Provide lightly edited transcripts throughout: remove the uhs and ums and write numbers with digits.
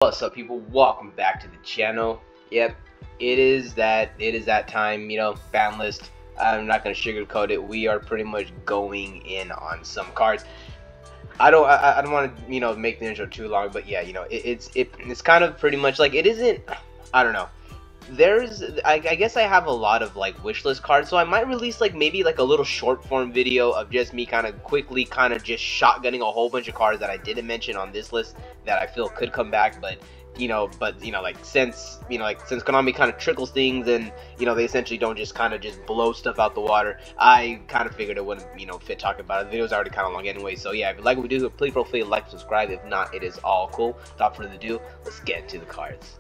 What's up, people? Welcome back to the channel. Yep, it is that time, ban list. I'm not gonna sugarcoat it. We are pretty much going in on some cards. I don't want to make the intro too long, but yeah, it's kind of pretty much like it isn't. I don't know. I guess I have a lot of like wish list cards, so I might release like maybe like a little short form video of just me kind of quickly just shotgunning a whole bunch of cards that I didn't mention on this list that I feel could come back, but like since Konami kind of trickles things and they essentially don't just just blow stuff out the water, I kind of figured it wouldn't fit talking about it. The video's already kind of long anyway, so yeah, if you like what we do, please feel free to like, subscribe. If not, it is all cool. Without further ado, let's get to the cards.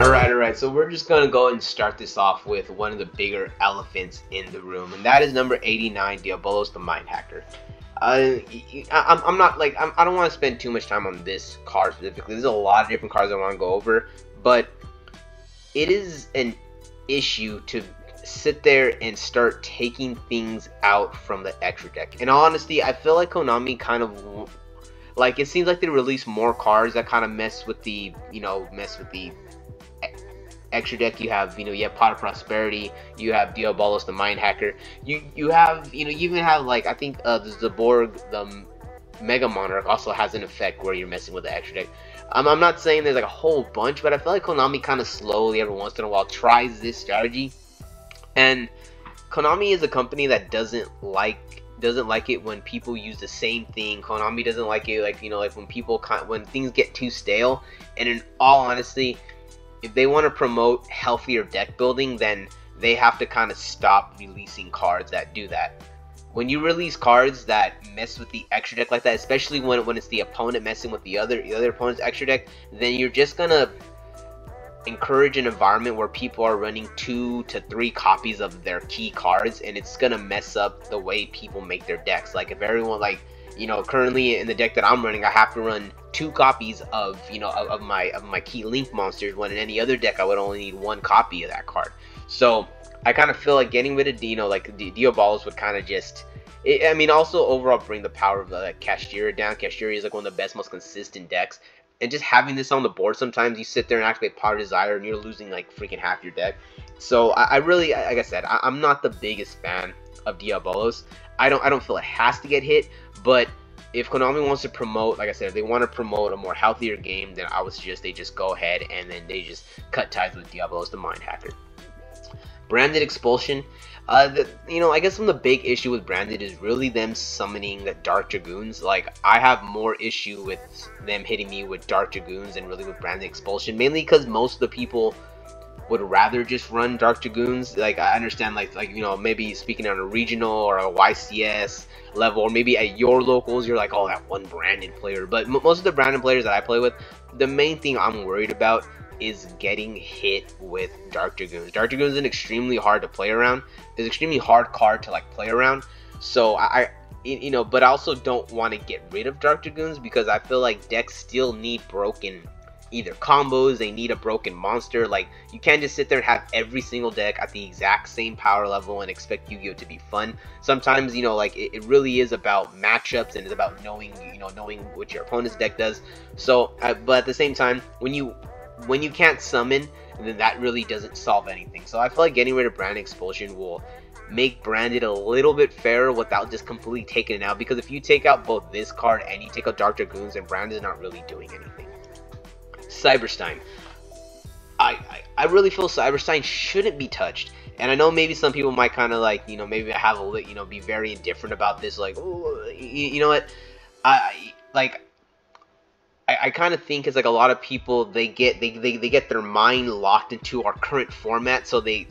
Alright, so we're just gonna go and start this off with one of the bigger elephants in the room, and that is number 89, Diabolos the Mind Hacker. I don't want to spend too much time on this card specifically. There's a lot of different cards I want to go over, but it is an issue to sit there and start taking things out from the extra deck. In all honesty, I feel like Konami it seems like they release more cards that kind of mess with the extra deck. You have Pot of Prosperity, you have Diabolos the Mind Hacker, you even have I think the Zaborg, the Mega Monarch also has an effect where you're messing with the extra deck. I'm not saying there's like a whole bunch, but I feel like Konami kind of slowly every once in a while tries this strategy, and Konami is a company that doesn't like it when people use the same thing. Konami doesn't like it when things get too stale. And in all honesty, if they want to promote healthier deck building, then they have to stop releasing cards that do that. When you release cards that mess with the extra deck like that, especially when it's the opponent messing with the other opponent's extra deck, then you're just gonna encourage an environment where people are running 2 to 3 copies of their key cards, and it's gonna mess up the way people make their decks. Like if everyone currently in the deck that I'm running, I have to run 2 copies of my key link monsters, when in any other deck I would only need 1 copy of that card. So I kind of feel like getting rid of Diabolos would also overall bring the power of Kashtira down. Kashtira is one of the best, most consistent decks, and just having this on the board, sometimes you sit there and activate Power Desire and you're losing freaking half your deck. So I really, like I said, I'm not the biggest fan of Diabolos. I don't feel it has to get hit, but if Konami wants to promote, like I said, if they want to promote a more healthier game, then I would suggest they just go ahead and then they just cut ties with Diabolos the Mind Hacker. Branded Expulsion. I guess the big issue with Branded is really them summoning the Dark Dragoons. I have more issue with them hitting me with Dark Dragoons than really with Branded Expulsion, mainly because most of the people would rather just run Dark Dragoons. I understand maybe speaking on a regional or a YCS level, or maybe at your locals you're like, oh, that one Branded player, but most of the Branded players that I play with, the main thing I'm worried about is getting hit with Dark Dragoons. Dark Dragoons is extremely hard to play around. It's an extremely hard card to play around. So but I also don't want to get rid of Dark Dragoons, because I feel like decks still need broken either combos, they need a broken monster. You can't just sit there and have every single deck at the exact same power level and expect Yu-Gi-Oh to be fun. Sometimes it really is about matchups, and it's about knowing what your opponent's deck does. So but at the same time, when you can't summon, then that really doesn't solve anything. So I feel like getting rid of Branded Expulsion will make Branded a little bit fairer without just completely taking it out, because if you take out both this card and you take out Dark Dragoons, then Branded is not really doing anything. Cyberstein. I really feel Cyberstein shouldn't be touched, and I know maybe some people might maybe have be very indifferent about this, oh, you know what, I kind of think it's a lot of people, they get their mind locked into our current format, so they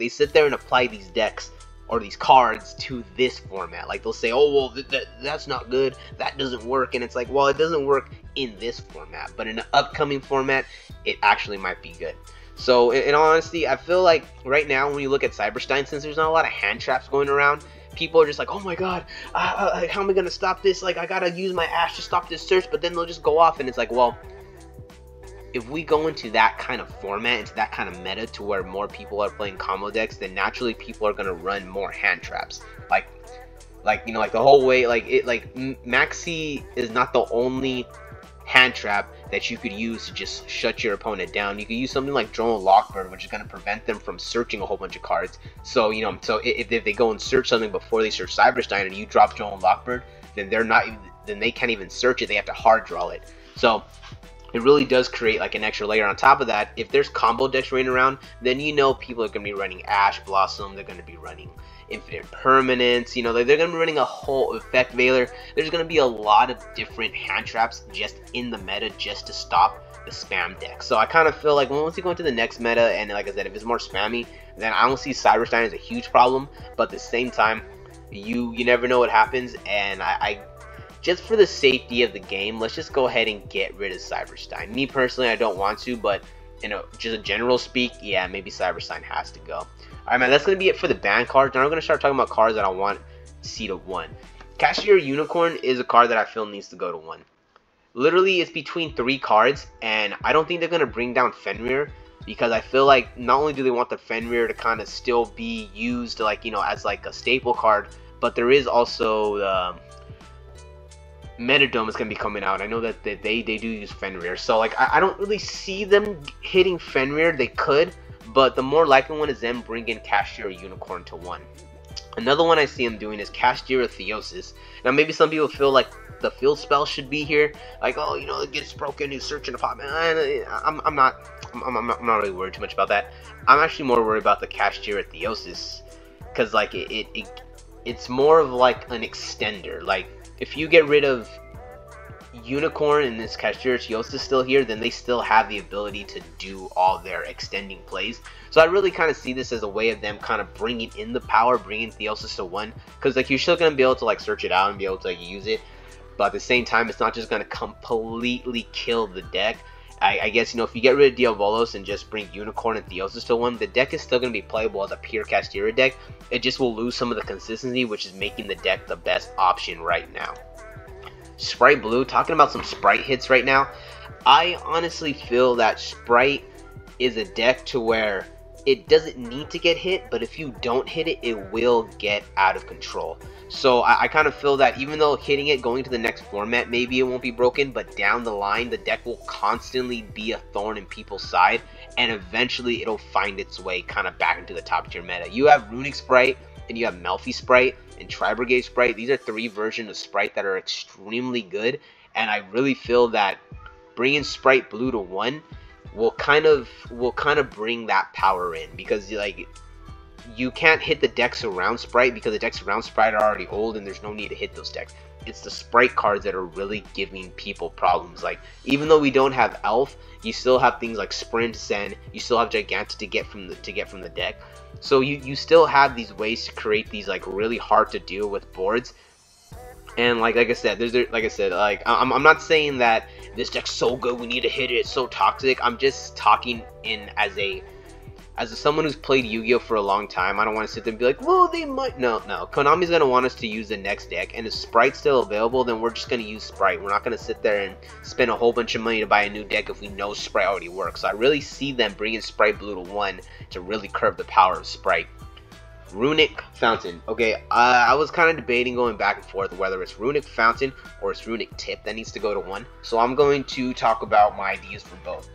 sit there and apply these decks or these cards to this format. They'll say, oh, well, that's not good, that doesn't work, and it's well, it doesn't work in this format, but in an upcoming format it actually might be good. So in all honesty, I feel like right now when you look at Cyberstein, since there's not a lot of hand traps going around, people are just oh my god, how am I gonna stop this? I gotta use my Ash to stop this search, but then they'll just go off, and it's well, if we go into that kind of format, into that kind of meta to where more people are playing combo decks, then naturally people are gonna run more hand traps. Like, you know, like the whole way, like Maxi is not the only hand trap that you could use to just shut your opponent down. You could use something like Drone Lockbird, which is going to prevent them from searching a whole bunch of cards. So, you know, so if they go and search something before they search Cyberstein, and you drop Drone Lockbird, then then they can't even search it. They have to hard draw it. So it really does create like an extra layer. On top of that, if there's combo decks running around, then you know people are going to be running Ash Blossom. They're going to be running Infinite Permanence. You know, they're going to be running a whole Effect Veiler. There's going to be a lot of different hand traps just in the meta just to stop the spam deck. So I kind of feel like once you go into the next meta, and like I said, if it's more spammy, then I don't see Cyberstein as a huge problem. But at the same time, you never know what happens, and I just for the safety of the game, let's just go ahead and get rid of Cyberstein. Me personally, I don't want to, but you know, just a general speak, yeah, maybe Cyberstein has to go. Alright, man, that's going to be it for the ban cards. Now I'm going to start talking about cards that I want to see to 1. Cashier Unicorn is a card that I feel needs to go to 1. Literally, it's between 3 cards, and I don't think they're going to bring down Fenrir, because I feel like not only do they want the Fenrir to kind of still be used, like, you know, as like a staple card, but there is also Metadome is going to be coming out. I know that they do use Fenrir, so like I don't really see them hitting Fenrir. They could, but the more likely one is them bringing Cashier Unicorn to 1. Another one I see them doing is Cashier Theosis. Now maybe some people feel like the field spell should be here, like, oh, you know, it gets broken, you search in the pot. I'm not really worried too much about that. I'm actually more worried about the Cashier Theosis, because like it's more of like an extender. Like, if you get rid of Unicorn and this Cashier Theosis still here, then they still have the ability to do all their extending plays. So I really kind of see this as a way of them kind of bringing in the power, bringing Theosis to 1, because like you're still going to be able to like search it out and be able to like, use it, but at the same time it's not just going to completely kill the deck. I guess, you know, if you get rid of Diabolos and just bring Unicorn and Theosis to 1, the deck is still going to be playable as a pure Cashier deck. It just will lose some of the consistency, which is making the deck the best option right now. Sprite Blue, talking about some Sprite hits right now. I honestly feel that Sprite is a deck to where it doesn't need to get hit, but if you don't hit it, it will get out of control. So I kind of feel that even though hitting it going to the next format, maybe it won't be broken, but down the line, the deck will constantly be a thorn in people's side, and eventually it'll find its way kind of back into the top tier meta. You have Runic Sprite, and you have Melfi Sprite, and Tri-Brigade Sprite. These are 3 versions of Sprite that are extremely good, and I really feel that bringing Sprite Blue to 1 will kind of bring that power in, because like you can't hit the decks around Sprite, because the decks around Sprite are already old and there's no need to hit those decks. It's the Sprite cards that are really giving people problems. Like, even though we don't have Elf, you still have things like Sprint, Zen, you still have Gigantic to get from the deck. So you still have these ways to create these like really hard to deal with boards. And like I said, I'm not saying that this deck's so good we need to hit it, it's so toxic. I'm just talking in as someone who's played Yu-Gi-Oh for a long time. I don't want to sit there and be like, well, they might. No. Konami's going to want us to use the next deck, and if Sprite's still available, then we're just going to use Sprite. We're not going to sit there and spend a whole bunch of money to buy a new deck if we know Sprite already works. So I really see them bringing Sprite Blue to 1 to really curb the power of Sprite. Runic Fountain. Okay, I was kind of debating going back and forth whether it's Runic Fountain or it's Runic Tip that needs to go to 1. So I'm going to talk about my ideas for both.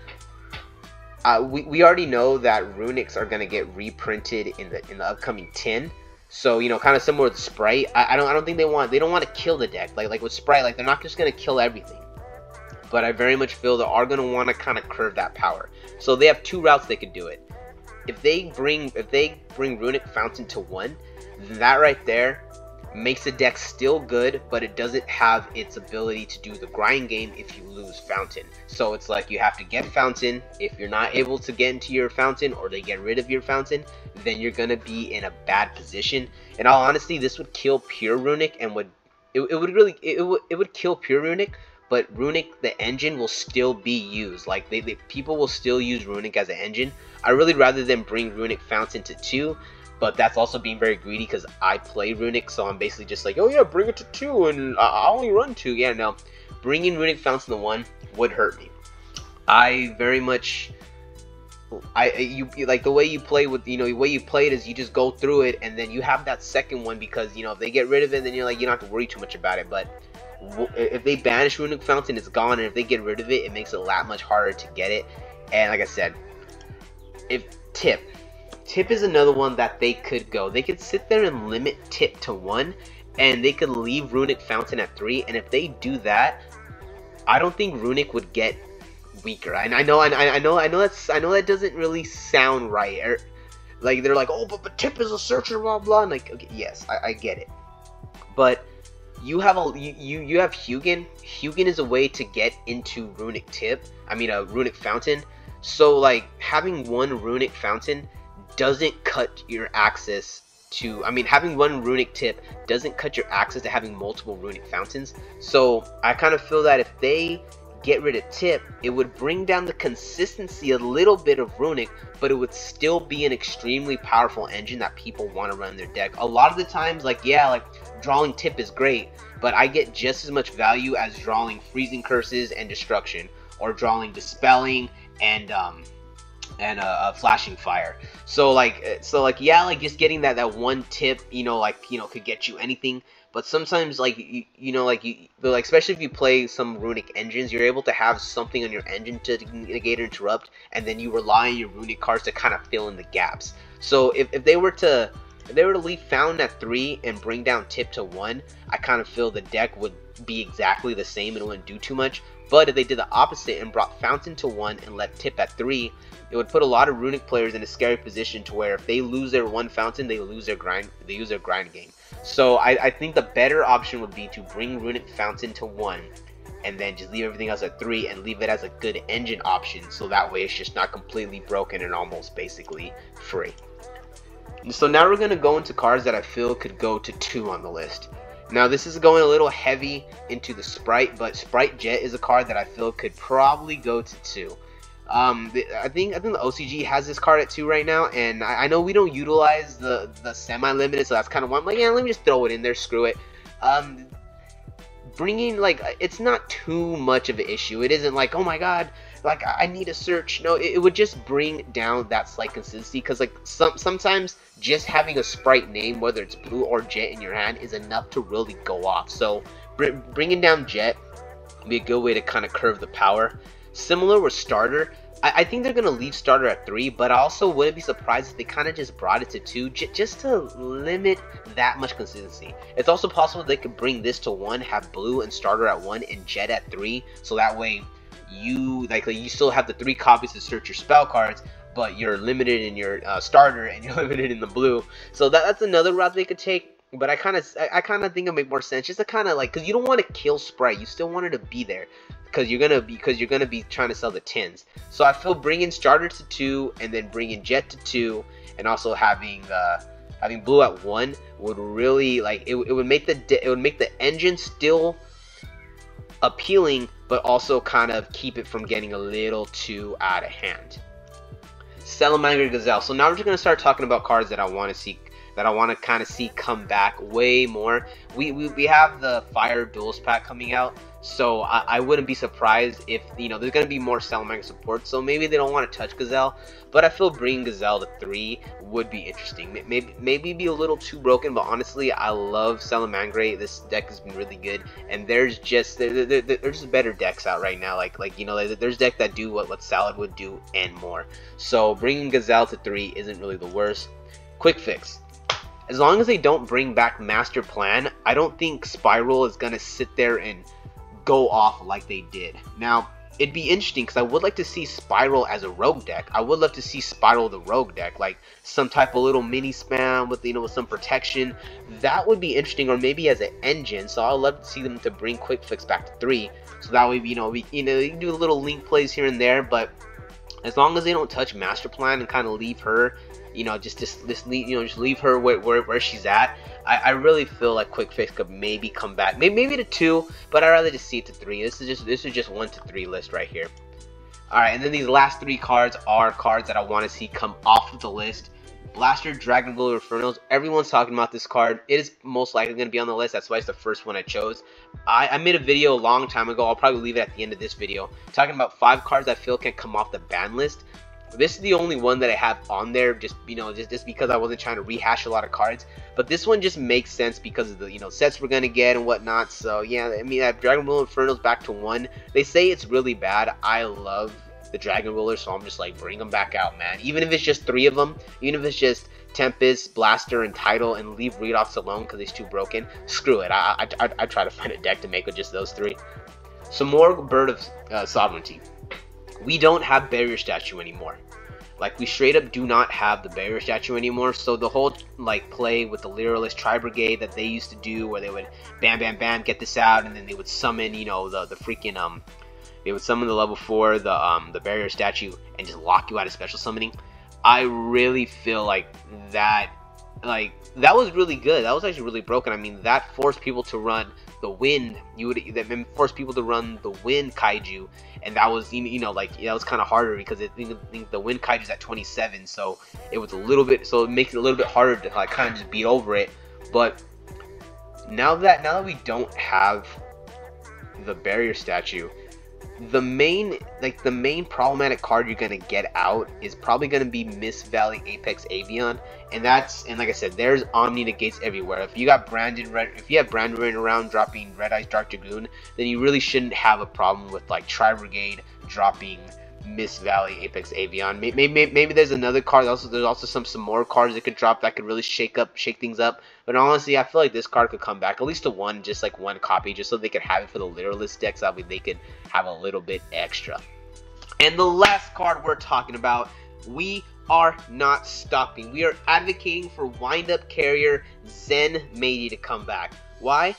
We already know that Runics are going to get reprinted in the upcoming tin. So, you know, kind of similar with Sprite. I don't think they don't want to kill the deck. Like with Sprite, like they're not just going to kill everything. But I very much feel they are going to want to kind of curve that power. So they have 2 routes they could do it. If they bring Runic Fountain to 1, then that right there makes the deck still good, but it doesn't have its ability to do the grind game if you lose Fountain. So it's like you have to get Fountain. If you're not able to get into your Fountain, or they get rid of your Fountain, then you're gonna be in a bad position. In all honesty, this would kill pure Runic, and would kill pure Runic, but Runic, the engine, will still be used. Like people will still use Runic as an engine. I really rather than bring Runic Fountain to 2. But that's also being very greedy, because I play Runic, so I'm basically just like, oh yeah, bring it to 2, and I only run 2. Yeah, no. Bringing Runic Fountain to 1 would hurt me. I very much like the way you play with, the way you play it is you just go through it, and then you have that second one, because if they get rid of it, then you're like, you don't have to worry too much about it. But if they banish Runic Fountain, it's gone, and if they get rid of it, it makes it a lot much harder to get it. And like I said, if Tip is another one that they could go. They could sit there and limit Tip to 1, and they could leave Runic Fountain at 3. And if they do that, I don't think Runic would get weaker. I know that doesn't really sound right. Like they're like, oh, but Tip is a searcher, blah blah. And like, okay, yes, I get it. But you have you have Hugin. Hugin is a way to get into Runic Tip. I mean, a Runic Fountain. So like having one Runic Fountain doesn't cut your access to, having one Runic Tip doesn't cut your access to having multiple Runic Fountains. So I kind of feel that if they get rid of Tip, it would bring down the consistency a little bit of Runic, but it would still be an extremely powerful engine that people want to run their deck. A lot of the times, like drawing Tip is great, but I get just as much value as drawing Freezing Curses and Destruction, or drawing Dispelling and Flashing Fire. So just getting that one Tip, could get you anything. But sometimes, especially if you play some Runic engines, you're able to have something on your engine to negate or interrupt, and then you rely on your Runic cards to kind of fill in the gaps. So if they were to leave Fountain at 3 and bring down Tip to 1, I kind of feel the deck would be exactly the same and it wouldn't do too much. But if they did the opposite and brought Fountain to 1 and left Tip at 3, it would put a lot of Runic players in a scary position to where if they lose their one Fountain, they lose their grind game. So I think the better option would be to bring Runic Fountain to 1 and then just leave everything else at 3 and leave it as a good engine option, so that way it's just not completely broken and almost basically free. So now we're going to go into cards that I feel could go to 2 on the list. Now this is going a little heavy into the Sprite, but Sprite Jet is a card that I feel could probably go to 2. I think the OCG has this card at 2 right now, and I know we don't utilize the semi-limited, so that's kind of why I'm like, yeah, let me just throw it in there, screw it. Bringing, it's not too much of an issue. It isn't like, oh my god, I need a search. No, it would just bring down that slight consistency, because sometimes just having a Sprite name, whether it's blue or Jet in your hand, is enough to really go off. So bringing down Jet would be a good way to kind of curve the power. Similar with Starter, I think they're going to leave Starter at 3, but I also wouldn't be surprised if they kind of just brought it to 2, just to limit that much consistency. It's also possible they could bring this to 1, have Blue and Starter at 1, and Jet at 3, so that way you still have the 3 copies to search your spell cards, but you're limited in your Starter and you're limited in the Blue. So that's another route they could take. But I kind of think it make more sense, just to kind of because you don't want to kill Sprite, you still want it to be there, because you're gonna be trying to sell the tins. So I feel bringing Starter to 2 and then bringing Jet to 2, and also having Blue at 1 would really it would make the engine still appealing, but also kind of keep it from getting a little too out of hand. Salamander Gazelle. So now we're just gonna start talking about cards that I want to kind of see come back way more. We have the Fire Duels pack coming out, so I wouldn't be surprised if there's going to be more Salamander support. So maybe they don't want to touch Gazelle, but I feel bringing Gazelle to 3 would be interesting. Maybe be a little too broken, but honestly, I love Salamangre. This deck has been really good, and there's just better decks out right now. There's decks that do what Salad would do and more. So bringing Gazelle to 3 isn't really the worst. Quick fix. As long as they don't bring back Master Plan, I don't think Spiral is going to sit there and go off like they did. Now, it'd be interesting because I would like to see Spiral as a rogue deck. I would love to see Spiral the rogue deck, like some type of little mini spam with with some protection. That would be interesting, or maybe as an engine. So I'd love to see them to bring Quick Fix back to 3. So that way, we you can do little link plays here and there, but as long as they don't touch Master Plan and kind of leave her, just leave her where she's at. I really feel like Quick Fix could maybe come back, maybe to 2, but I'd rather just see it to 3. This is just 1 to 3 list right here. All right, and then these last 3 cards are cards that I want to see come off of the list. Blaster Dragon Blue Infernos. Everyone's talking about this card. It is most likely going to be on the list. That's why it's the first one I chose. I made a video a long time ago. I'll probably leave it at the end of this video, talking about 5 cards I feel can come off the ban list. This is the only one that I have on there, just just because I wasn't trying to rehash a lot of cards. But this one just makes sense because of the sets we're gonna get and whatnot. So yeah, I mean that Dragon Ball Inferno's back to 1. They say it's really bad. I love the Dragon Roller, so I'm just like, bring them back out, man. Even if it's just 3 of them, even if it's just Tempest, Blaster, and Tidal, and leave Redox alone because he's too broken. Screw it. I try to find a deck to make with just those 3. Some more Bird of Sovereignty. We don't have Barrier Statue anymore. Like, we straight up do not have the Barrier Statue anymore. So the whole like play with the Lyralist Tri-Brigade that they used to do, where they would bam bam bam get this out, and then they would summon the freaking they would summon the level 4 the Barrier Statue and just lock you out of special summoning. I really feel like that was really good. That was actually really broken. I mean, that forced people to run the wind. That forced people to run the wind kaiju, and that was that was kind of harder because I think the wind kaiju's at 27, so it was a little bit, so it makes it a little bit harder to like kind of just beat over it. But now that we don't have the Barrier Statue, the main problematic card you're gonna get out is probably gonna be Mist Valley Apex Avion, and like I said, there's Omni negates everywhere. If you have Brandon running around dropping Red Eyes Dark Dragoon, then you really shouldn't have a problem with like Tri Brigade dropping Mist Valley Apex Avion. Maybe there's another card. There's also some more cards that could drop that could really shake things up. But honestly, I feel like this card could come back at least to one, just like one copy, just so they could have it for the Literalist decks. That way they could have a little bit extra. And the last card we're talking about, we are not stopping. We are advocating for Wind-Up Carrier Zen Meiji to come back. Why?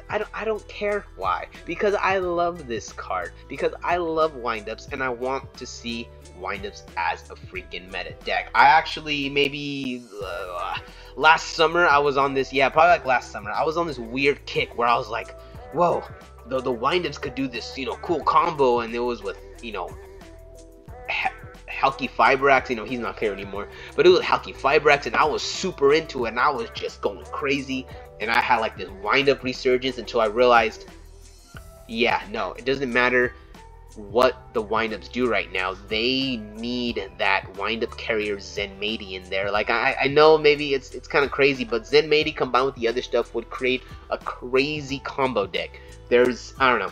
I don't care why. Because I love this card. Because I love windups and I want to see windups as a freaking meta deck. I actually maybe last summer I was on this, probably like last summer, I was on this weird kick where I was like, whoa, the windups could do this, cool combo, and it was with, Halky Fibrax, he's not here anymore, but it was Halky Fibrax, and I was super into it, and I was just going crazy, and I had like this wind-up resurgence until I realized, no, it doesn't matter what the wind-ups do right now. They need that wind-up carrier Zen Meiji in there. Like, I know maybe it's kind of crazy, but Zen Meiji combined with the other stuff would create a crazy combo deck. I don't know.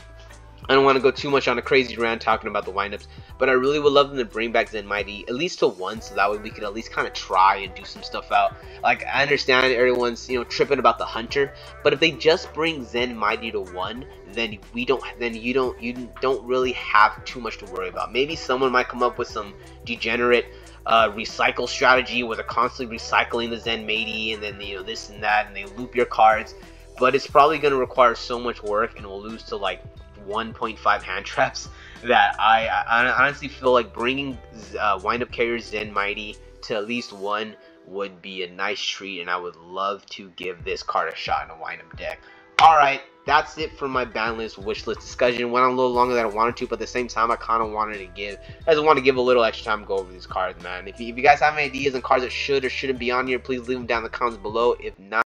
I don't want to go too much on a crazy rant talking about the windups, but I really would love them to bring back Zen Meiji at least to 1, so that way we could at least kind of try and do some stuff out. Like, I understand everyone's tripping about the Hunter, but if they just bring Zen Meiji to 1, then you don't really have too much to worry about. Maybe someone might come up with some degenerate recycle strategy where they're constantly recycling the Zen Meiji, and then this and that, and they loop your cards, but it's probably going to require so much work, and we'll lose to like 1.5 hand traps that I honestly feel like bringing Wind-Up Carrier Zen Meiji to at least 1 would be a nice treat, and I would love to give this card a shot in a wind-up deck. Alright, that's it for my ban list wish list discussion. Went on a little longer than I wanted to, but at the same time I kind of wanted to give, I just want to give a little extra time to go over these cards, man. If you guys have any ideas on cards that should or shouldn't be on here, please leave them down in the comments below. If not,